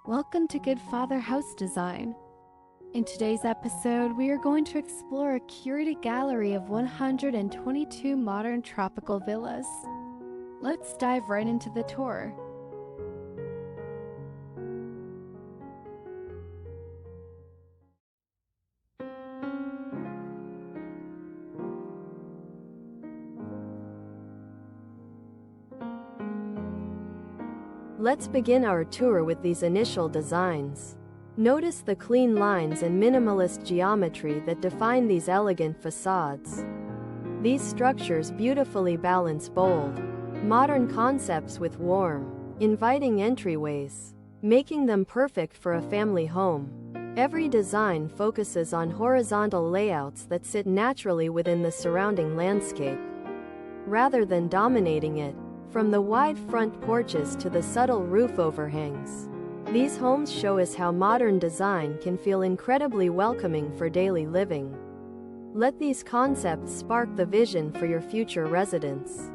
Welcome to Good Father House Design. In today's episode, we are going to explore a curated gallery of 122 modern tropical villas. Let's dive right into the tour. Let's begin our tour with these initial designs. Notice the clean lines and minimalist geometry that define these elegant facades. These structures beautifully balance bold, modern concepts with warm, inviting entryways, making them perfect for a family home. Every design focuses on horizontal layouts that sit naturally within the surrounding landscape, rather than dominating it. From the wide front porches to the subtle roof overhangs, these homes show us how modern design can feel incredibly welcoming for daily living. Let these concepts spark the vision for your future residence.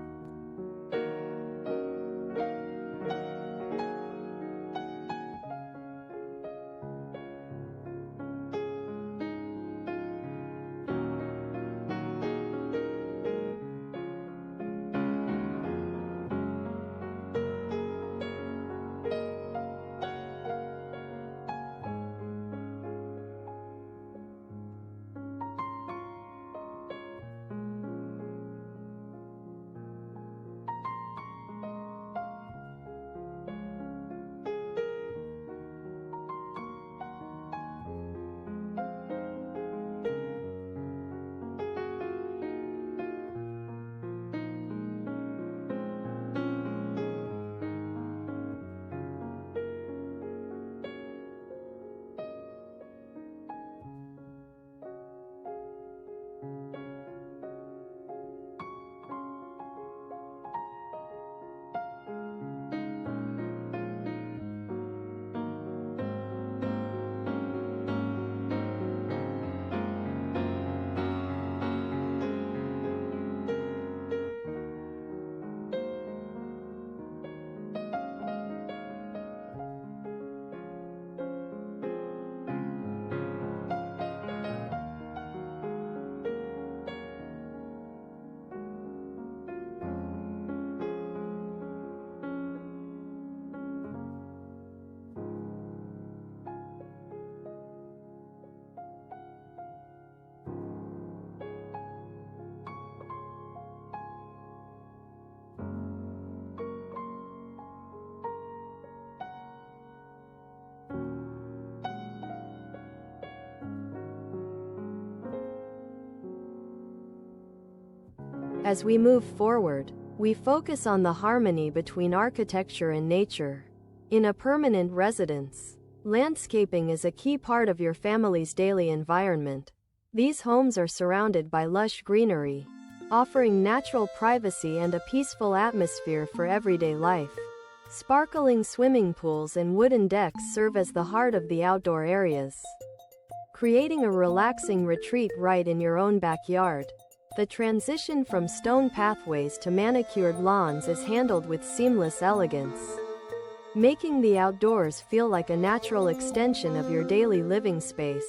As we move forward, we focus on the harmony between architecture and nature. In a permanent residence, landscaping is a key part of your family's daily environment. These homes are surrounded by lush greenery, offering natural privacy and a peaceful atmosphere for everyday life. Sparkling swimming pools and wooden decks serve as the heart of the outdoor areas, creating a relaxing retreat right in your own backyard. The transition from stone pathways to manicured lawns is handled with seamless elegance, making the outdoors feel like a natural extension of your daily living space.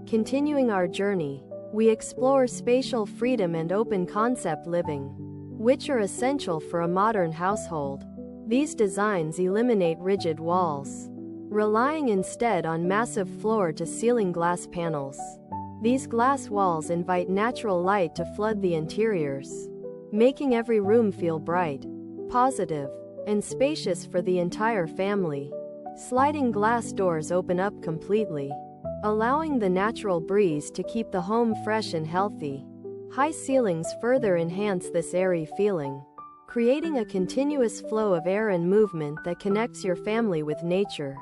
Continuing our journey, we explore spatial freedom and open concept living, which are essential for a modern household. These designs eliminate rigid walls, relying instead on massive floor-to-ceiling glass panels. These glass walls invite natural light to flood the interiors, making every room feel bright, positive, and spacious for the entire family. Sliding glass doors open up completely, allowing the natural breeze to keep the home fresh and healthy. High ceilings further enhance this airy feeling, creating a continuous flow of air and movement that connects your family with nature.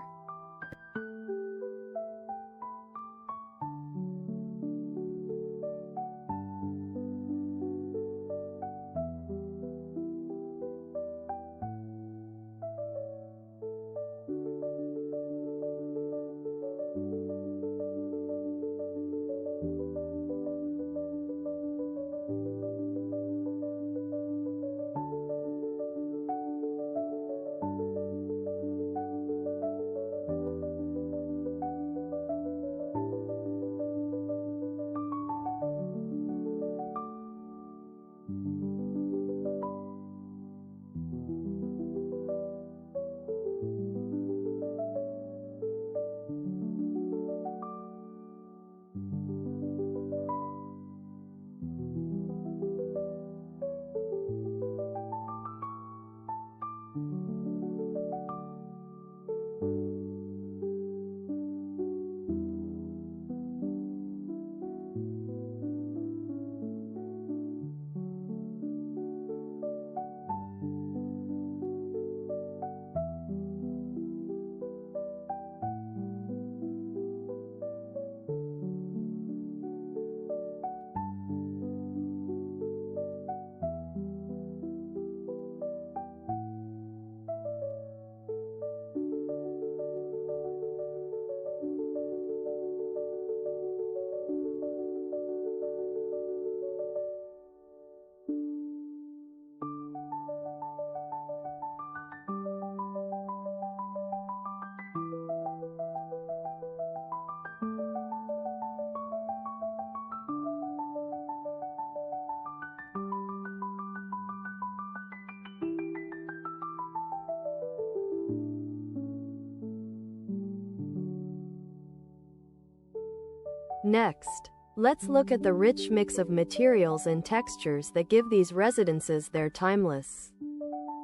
Next, let's look at the rich mix of materials and textures that give these residences their timeless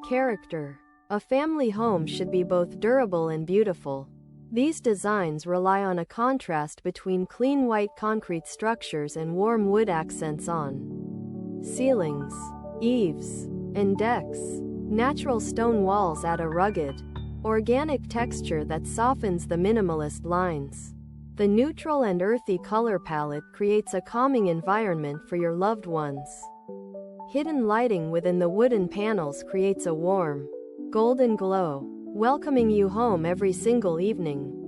character. A family home should be both durable and beautiful. These designs rely on a contrast between clean white concrete structures and warm wood accents on ceilings, eaves, and decks. Natural stone walls add a rugged, organic texture that softens the minimalist lines. The neutral and earthy color palette creates a calming environment for your loved ones. Hidden lighting within the wooden panels creates a warm, golden glow, welcoming you home every single evening.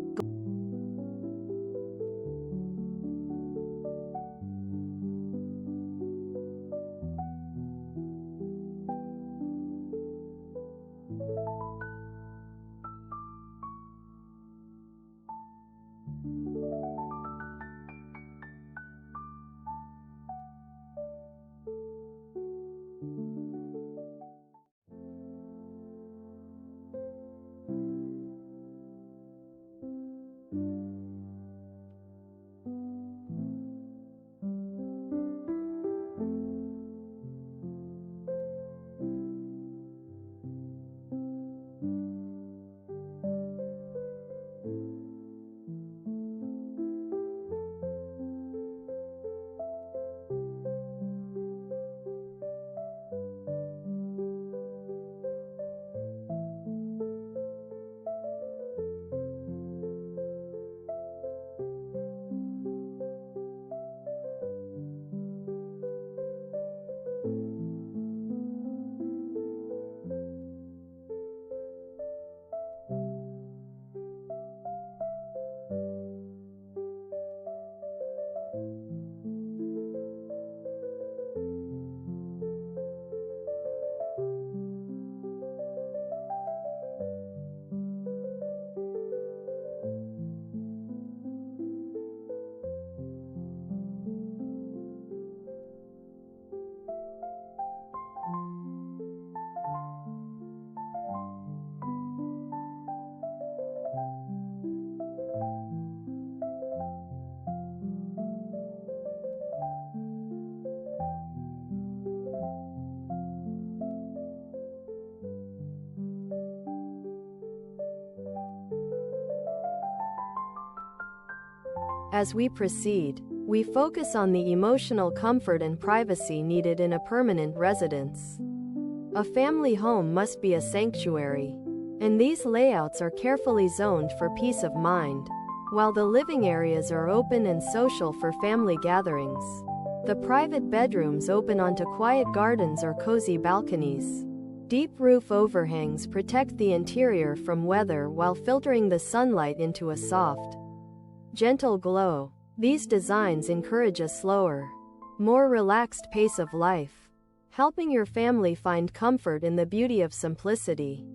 As we proceed, we focus on the emotional comfort and privacy needed in a permanent residence. A family home must be a sanctuary, and these layouts are carefully zoned for peace of mind, while the living areas are open and social for family gatherings. The private bedrooms open onto quiet gardens or cozy balconies. Deep roof overhangs protect the interior from weather while filtering the sunlight into a soft, gentle glow. These designs encourage a slower, more relaxed pace of life, helping your family find comfort in the beauty of simplicity.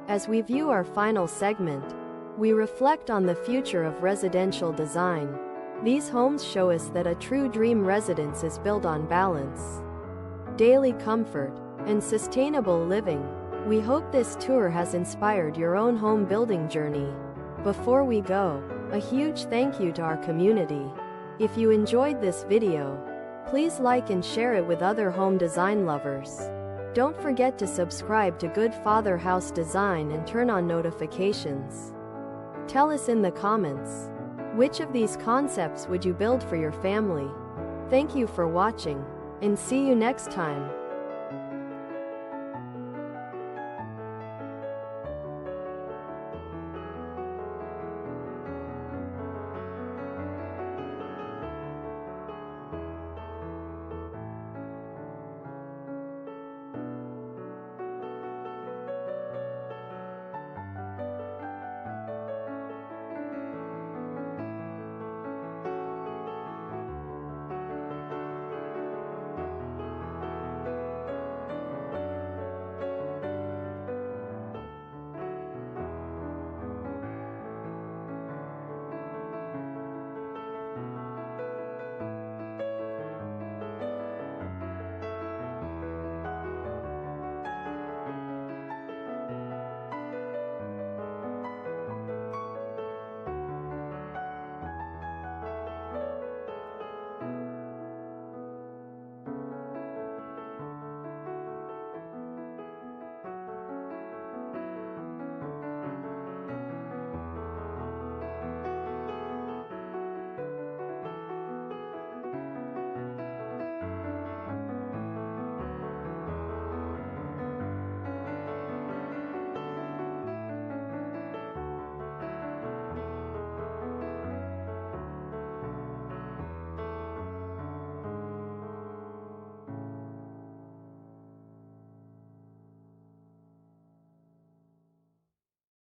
As we view our final segment, we reflect on the future of residential design. These homes show us that a true dream residence is built on balance, daily comfort, and sustainable living. We hope this tour has inspired your own home building journey. Before we go, a huge thank you to our community. If you enjoyed this video, please like and share it with other home design lovers. Don't forget to subscribe to Good Father House Design and turn on notifications. Tell us in the comments, which of these concepts would you build for your family? Thank you for watching, and see you next time.